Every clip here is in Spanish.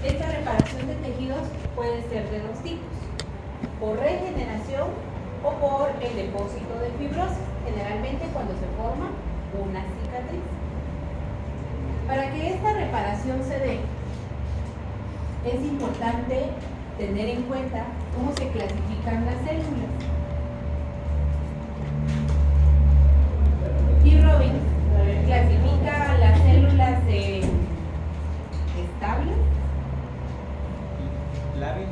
Esta reparación de tejidos puede ser de dos tipos: por regeneración o por el depósito de fibrosis, generalmente cuando se forma una cicatriz. Para que esta reparación se dé, es importante tener en cuenta cómo se clasifican las células. Y Robin clasifica las células estables. Lábiles,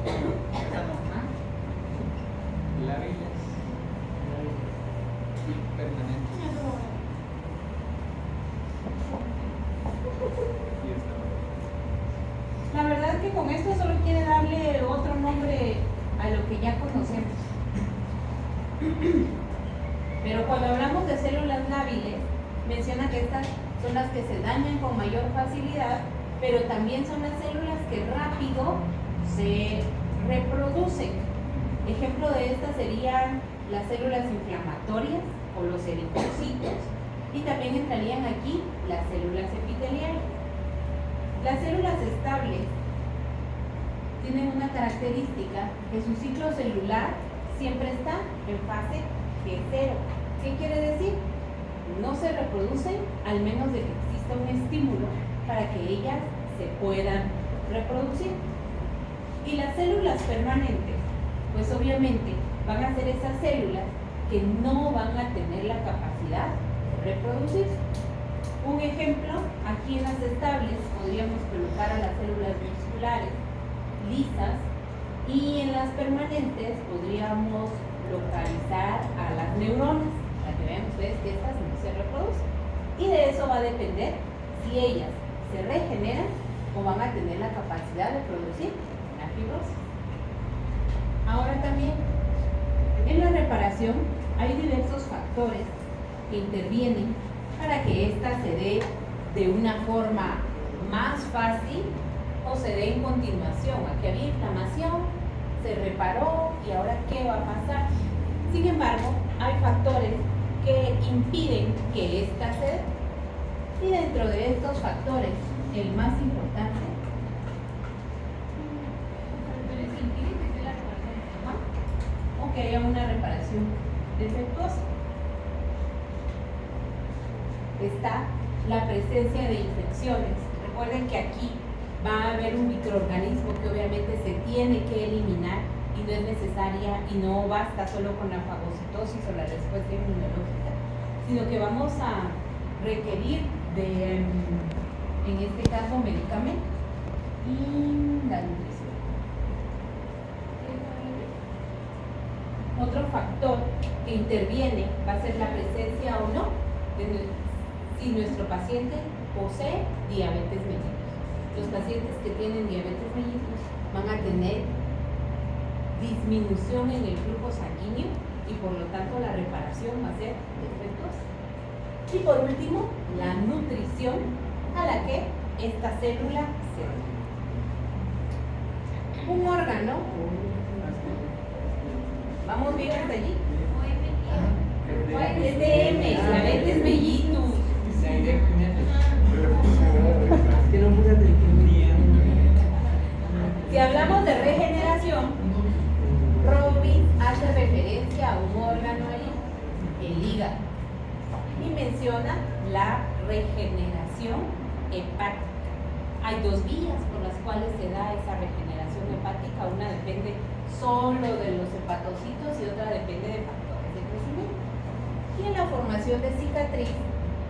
lábiles y permanentes. La verdad que con esto solo quiere darle otro nombre a lo que ya conocemos. Pero cuando hablamos de células lábiles, menciona que estas son las que se dañan con mayor facilidad, pero también son las células que rápido se reproducen. Ejemplo de estas serían las células inflamatorias o los eritrocitos, y también entrarían aquí las células epiteliales. Las células estables tienen una característica, que su ciclo celular siempre está en fase G0. ¿Qué quiere decir? No se reproducen al menos de que exista un estímulo para que ellas se puedan reproducir. Y las células permanentes, pues obviamente van a ser esas células que no van a tener la capacidad de reproducirse. Un ejemplo, aquí en las estables podríamos colocar a las células musculares lisas, y en las permanentes podríamos localizar a las neuronas, para que vean ustedes que estas no se reproducen. Y de eso va a depender si ellas se regeneran o van a tener la capacidad de producir la fibrosis. Ahora también, en la reparación hay diversos factores que intervienen para que ésta se dé de una forma más fácil o se dé en continuación. Aquí había inflamación, se reparó y ahora ¿qué va a pasar? Sin embargo, hay factores que impiden que ésta se dé. Y dentro de estos factores, el más importante o que haya una reparación defectuosa. Está la presencia de infecciones. Recuerden que aquí va a haber un microorganismo que obviamente se tiene que eliminar y no es necesaria y no basta solo con la fagocitosis o la respuesta inmunológica, sino que vamos a requerir de, en este caso, medicamentos y la nutrición. Otro factor que interviene va a ser la presencia o no de si nuestro paciente posee diabetes mellitus. Los pacientes que tienen diabetes mellitus van a tener disminución en el flujo sanguíneo y por lo tanto la reparación va a ser defectuosa. Y por último, la nutrición a la que esta célula se debe. Un órgano, ¿vamos bien hasta allí? DTM, diabetes mellitus. Si hablamos de regeneración, Robin hace referencia a un órgano ahí, el hígado, y menciona la regeneración hepática. Hay dos vías por las cuales se da esa regeneración hepática. Una depende solo de los hepatocitos y otra depende de factores de crecimiento. Y en la formación de cicatriz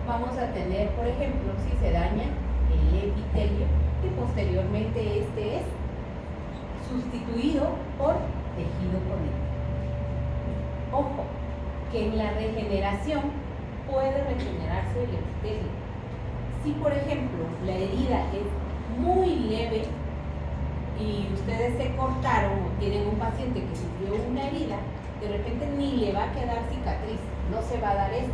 vamos a tener, por ejemplo, si se daña el epitelio, y posteriormente este es sustituido por tejido conectivo. Ojo, que en la regeneración puede regenerarse el epitelio. Si, por ejemplo, la herida es muy leve y ustedes se cortaron o tienen un paciente que sufrió una herida, de repente ni le va a quedar cicatriz, no se va a dar esto,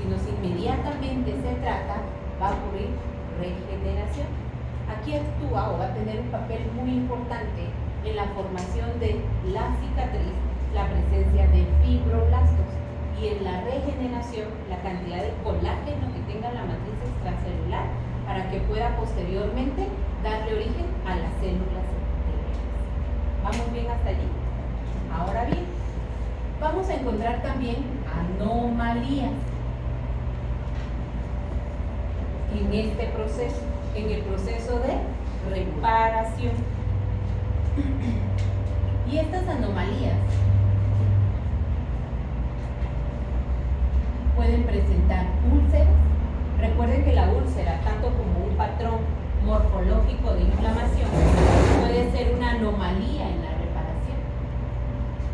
sino si inmediatamente se trata, va a ocurrir regeneración. Aquí actúa o va a tener un papel muy importante en la formación de la cicatriz, la presencia de fibroblastos, y en la regeneración la cantidad de colágeno que tenga la matriz extracelular para que pueda posteriormente darle origen a las células epiteliales. ¿Vamos bien hasta allí? Ahora bien, vamos a encontrar también anomalías en este proceso, en el proceso de reparación. Y estas anomalías pueden presentar úlceras. Recuerden que la úlcera, tanto como un patrón morfológico de inflamación, puede ser una anomalía en la reparación.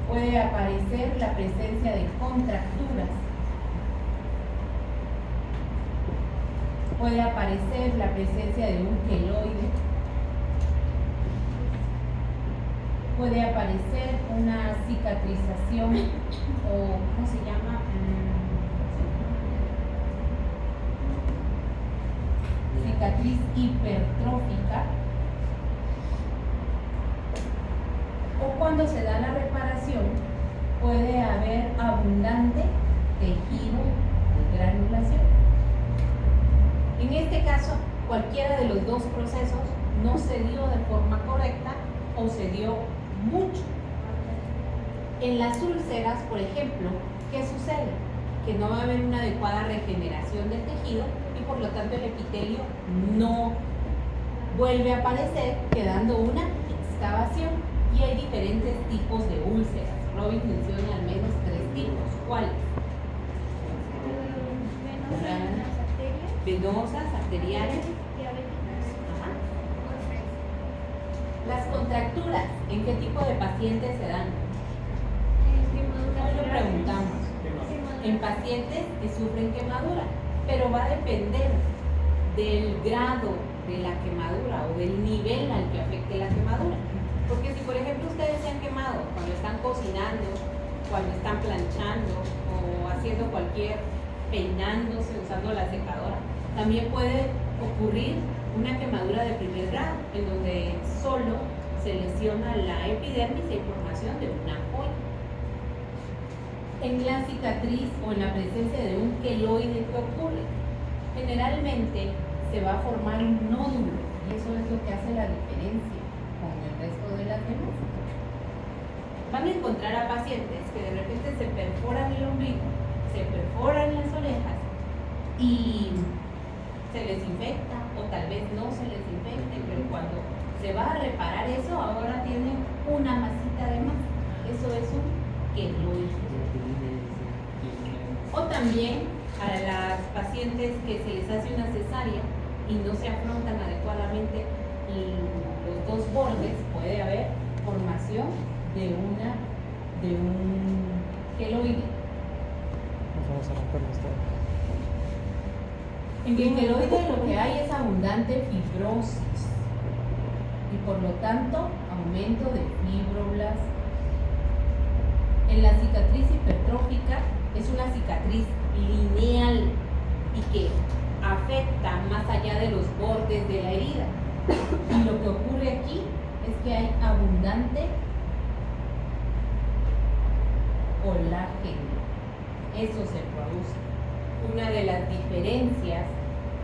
Puede aparecer la presencia de contracturas. Puede aparecer la presencia de un queloide. Puede aparecer una cicatrización o, ¿cómo se llama? Cicatriz hipertrófica. O cuando se da la reparación, puede haber abundante tejido de granulación. En este caso, cualquiera de los dos procesos no se dio de forma correcta o se dio mucho. En las úlceras, por ejemplo, ¿qué sucede? Que no va a haber una adecuada regeneración del tejido y por lo tanto el epitelio no vuelve a aparecer, quedando una excavación. Y hay diferentes tipos de úlceras. Robin menciona al menos 3 tipos. ¿Cuáles? Venosas, arteriales. Ajá. Las contracturas, ¿en qué tipo de pacientes se dan? Hoy lo preguntamos. En pacientes que sufren quemadura, pero va a depender del grado de la quemadura o del nivel al que afecte la quemadura. Porque si por ejemplo ustedes se han quemado cuando están cocinando, cuando están planchando o haciendo peinándose usando la secadora, también puede ocurrir una quemadura de primer grado, en donde solo se lesiona la epidermis e formación de una ampolla. En la cicatriz o en la presencia de un queloide, ¿qué ocurre? Generalmente se va a formar un nódulo y eso es lo que hace la diferencia con el resto de las demás. Van a encontrar a pacientes que de repente se perforan el ombligo, se perforan las orejas y se les infecta o tal vez no se les infecte, pero cuando se va a reparar eso, ahora tienen una masita de más. Eso es un queloide. O también a las pacientes que se les hace una cesárea y no se afrontan adecuadamente los dos bordes, puede haber formación de un queloide. Vamos a romperlo esto. En el queloide lo que hay es abundante fibrosis y por lo tanto aumento de fibroblastos. En la cicatriz hipertrófica es una cicatriz lineal y que afecta más allá de los bordes de la herida. Y lo que ocurre aquí es que hay abundante colágeno. Eso se produce. Una de las diferencias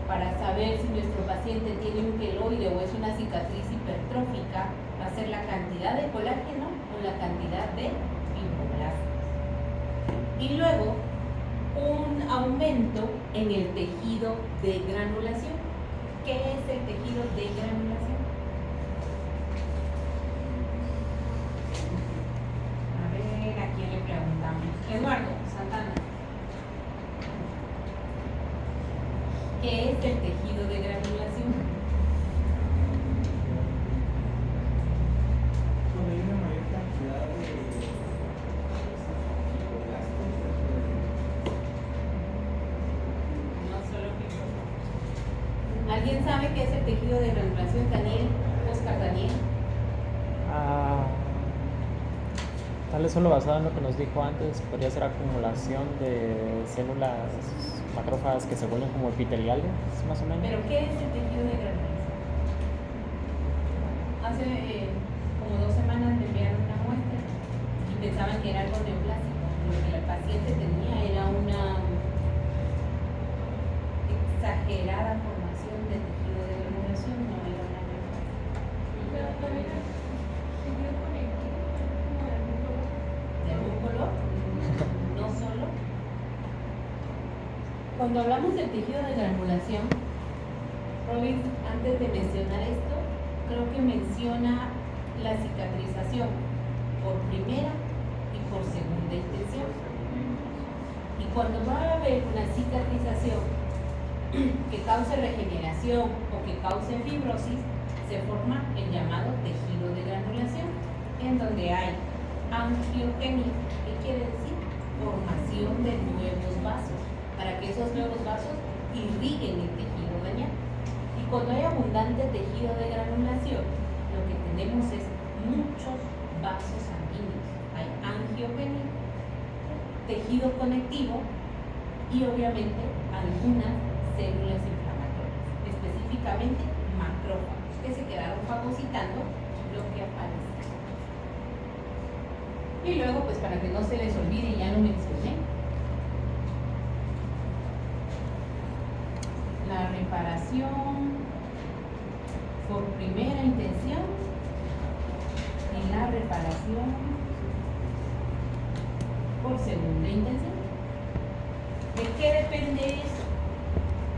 para saber si nuestro paciente tiene un queloide o es una cicatriz hipertrófica va a ser la cantidad de colágeno o la cantidad de fibroblastos. Y luego, un aumento en el tejido de granulación. ¿Qué es el tejido de granulación? A ver, ¿a quién le preguntamos? Eduardo Santana. ¿Qué es el tejido de granulación? Cuando hay una mayor cantidad de No solo fibroblastos. ¿Alguien sabe qué es el tejido de granulación? Daniel, Oscar Daniel. Tal vez solo basado en lo que nos dijo antes, podría ser acumulación de células macrófagas que se vuelven como epiteliales, más o menos. ¿Pero qué es el tejido de granulación? Hace como 2 semanas me enviaron una muestra y pensaban que era algo neoplásico. Lo que el paciente tenía era una exagerada formación de tejido de granulación, no era una neoplasia. Cuando hablamos del tejido de granulación, Robin, antes de mencionar esto, creo que menciona la cicatrización por primera y por segunda intención. Y cuando va a haber una cicatrización que cause regeneración o que cause fibrosis, se forma el llamado tejido de granulación, en donde hay angiogenia, que quiere decir formación de nuevos vasos, para que esos nuevos vasos irriguen el tejido dañado. Y cuando hay abundante tejido de granulación, lo que tenemos es muchos vasos sanguíneos. Hay angiogenia, tejido conectivo y obviamente algunas células inflamatorias, específicamente macrófagos, que se quedaron fagocitando lo que aparece. Y luego, pues para que no se les olvide, ya lo mencioné, la reparación por primera intención y la reparación por segunda intención. ¿De qué depende eso?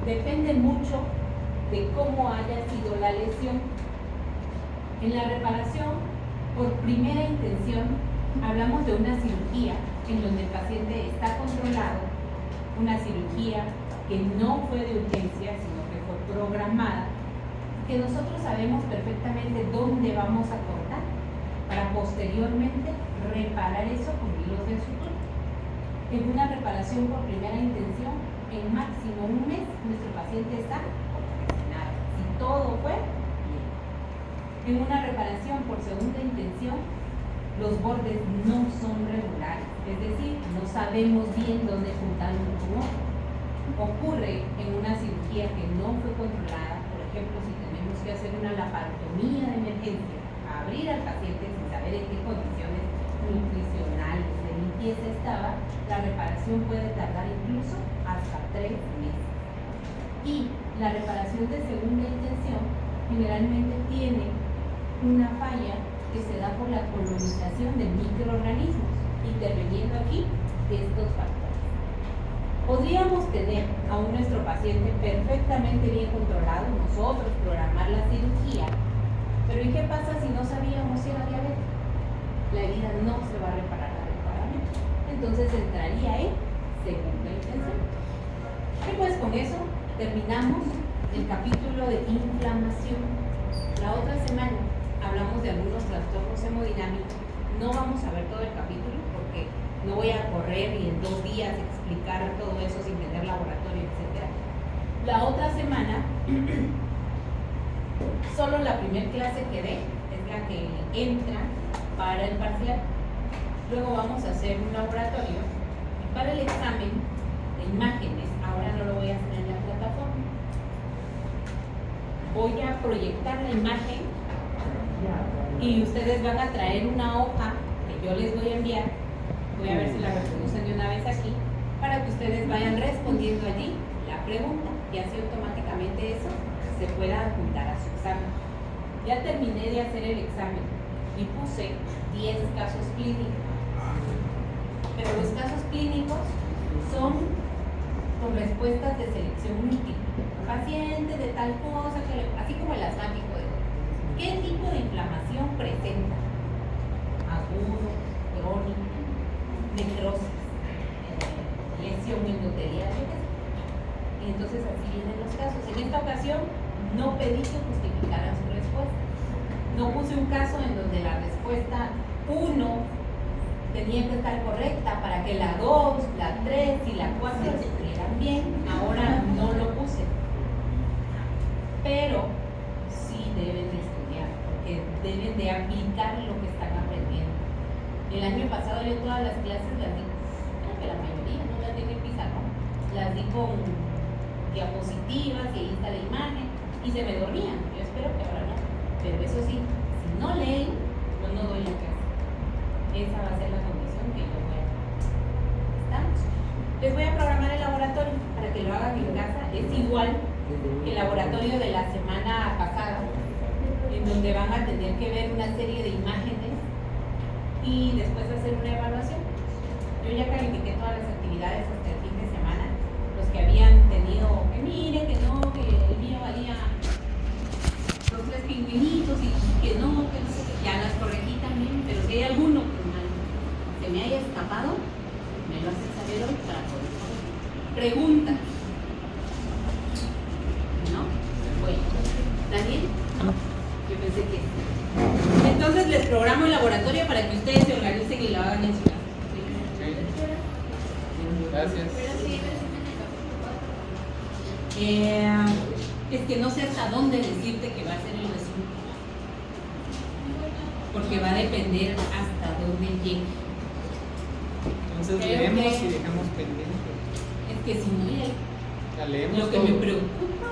Depende mucho de cómo haya sido la lesión. En la reparación por primera intención hablamos de una cirugía en donde el paciente está controlado, una cirugía que no fue de urgencia, sino que fue programada, que nosotros sabemos perfectamente dónde vamos a cortar para posteriormente reparar eso con hilos de sutura. En una reparación por primera intención, en máximo un mes, nuestro paciente está profesional. Si todo fue bien. En una reparación por segunda intención, los bordes no son regulares, es decir, no sabemos bien dónde juntar un tumor. Ocurre en una cirugía que no fue controlada, por ejemplo, si tenemos que hacer una laparotomía de emergencia, abrir al paciente sin saber en qué condiciones nutricionales de limpieza estaba, la reparación puede tardar incluso hasta 3 meses. Y la reparación de segunda intención generalmente tiene una falla que se da por la colonización de microorganismos, interviniendo aquí estos factores. Podríamos tener a nuestro paciente perfectamente bien controlado, nosotros programar la cirugía, pero ¿y qué pasa si no sabíamos si era diabético? La herida no se va a reparar adecuadamente, entonces entraría en segunda intención. Y pues con eso terminamos el capítulo de inflamación. La otra semana hablamos de algunos trastornos hemodinámicos. No vamos a ver todo el capítulo porque no voy a correr y en 2 días explicar todo eso sin tener laboratorio, etc. La otra semana, solo la primera clase que dé es la que entra para el parcial. Luego vamos a hacer un laboratorio y para el examen de imágenes, ahora no lo voy a hacer en la plataforma. Voy a proyectar la imagen y ustedes van a traer una hoja que yo les voy a enviar. Voy a ver si la reproducen de una vez aquí, para que ustedes vayan respondiendo allí la pregunta y así automáticamente eso se pueda adjuntar a su examen. Ya terminé de hacer el examen y puse 10 casos clínicos, pero los casos clínicos son con respuestas de selección múltiple. Paciente de tal cosa, así como el asmático. ¿Qué tipo de inflamación presenta? Agudo, crónico, necrosis, lesión endotelial, y entonces así vienen los casos. En esta ocasión no pedí que justificaran su respuesta. No puse un caso en donde la respuesta 1 tenía que estar correcta para que la 2, la 3 y la 4 estuvieran bien. Ahora no lo puse. Pero sí deben de estudiar, porque deben de aplicar lo que están aprendiendo. El año pasado yo todas las clases las di, creo que la mayoría, no las di en pizarrón, las di con diapositivas y ahí está la imagen y se me dormían. Yo espero que ahora no, pero eso sí, si no leen, yo no doy la clase. Esa va a ser la condición que yo voy a hacer. ¿Estamos? Les voy a programar el laboratorio para que lo hagan en casa. Es igual que el laboratorio de la semana pasada, en donde van a tener que ver una serie de imágenes y después hacer una evaluación. Yo ya califiqué todas las actividades hasta el fin de semana. Los que habían tenido, que mire, que no, que el mío valía los 3 pingüinitos y que no sé qué, ya las corregí también, pero si hay alguno que se me haya escapado, me lo hacen saber hoy para poder corregir. Pregunta. ¿No? Bueno, ¿está bien? No. Yo pensé que sí. Entonces les programo el laboratorio para que ustedes se organicen y lo hagan en su casa. Gracias. Es que no sé hasta dónde decirte que va a ser el resumen, porque va a depender hasta dónde llegue. Entonces Creo leemos que- y dejamos pendiente. Es que si no, La leemos lo que todo. me preocupa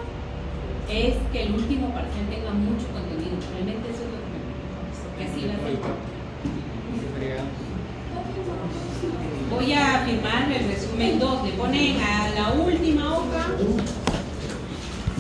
es que el último parcial tenga mucho contenido. Realmente eso es lo que me preocupa, porque así va a ser. Voy a firmar el resumen 2, le ponen a la última hoja